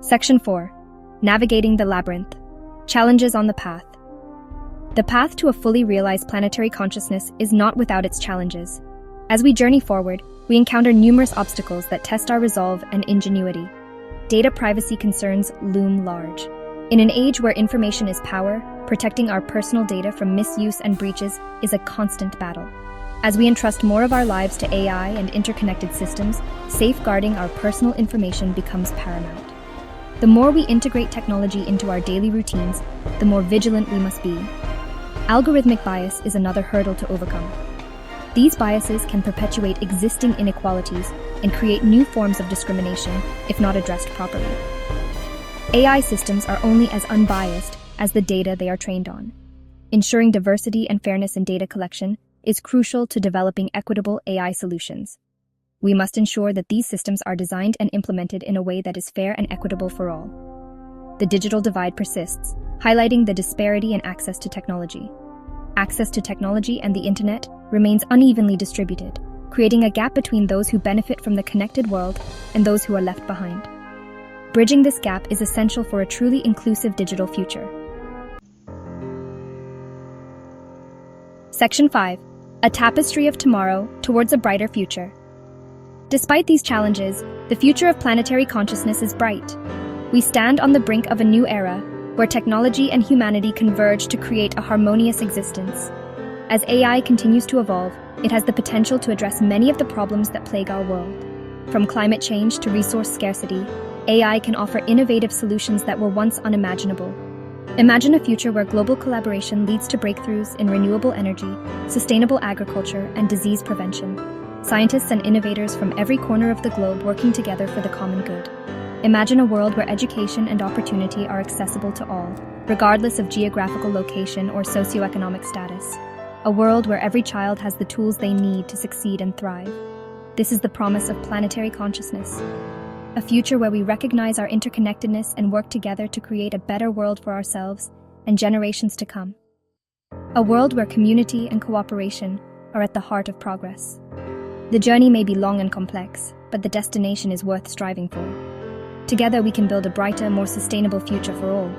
Section 4. Navigating the Labyrinth. Challenges on the Path. The path to a fully realized planetary consciousness is not without its challenges. As we journey forward, we encounter numerous obstacles that test our resolve and ingenuity. Data privacy concerns loom large. In an age where information is power, protecting our personal data from misuse and breaches is a constant battle. As we entrust more of our lives to AI and interconnected systems, safeguarding our personal information becomes paramount. The more we integrate technology into our daily routines, the more vigilant we must be. Algorithmic bias is another hurdle to overcome. These biases can perpetuate existing inequalities and create new forms of discrimination if not addressed properly. AI systems are only as unbiased as the data they are trained on. Ensuring diversity and fairness in data collection is crucial to developing equitable AI solutions. We must ensure that these systems are designed and implemented in a way that is fair and equitable for all. The digital divide persists, highlighting the disparity in access to technology. Access to technology and the internet remains unevenly distributed, creating a gap between those who benefit from the connected world and those who are left behind. Bridging this gap is essential for a truly inclusive digital future. Section 5. A Tapestry of Tomorrow Towards a Brighter Future. Despite these challenges, the future of planetary consciousness is bright. We stand on the brink of a new era, where technology and humanity converge to create a harmonious existence. As AI continues to evolve, it has the potential to address many of the problems that plague our world. From climate change to resource scarcity, AI can offer innovative solutions that were once unimaginable. Imagine a future where global collaboration leads to breakthroughs in renewable energy, sustainable agriculture, and disease prevention. Scientists and innovators from every corner of the globe working together for the common good. Imagine a world where education and opportunity are accessible to all, regardless of geographical location or socioeconomic status. A world where every child has the tools they need to succeed and thrive. This is the promise of planetary consciousness. A future where we recognize our interconnectedness and work together to create a better world for ourselves and generations to come. A world where community and cooperation are at the heart of progress. The journey may be long and complex, but the destination is worth striving for. Together we can build a brighter, more sustainable future for all.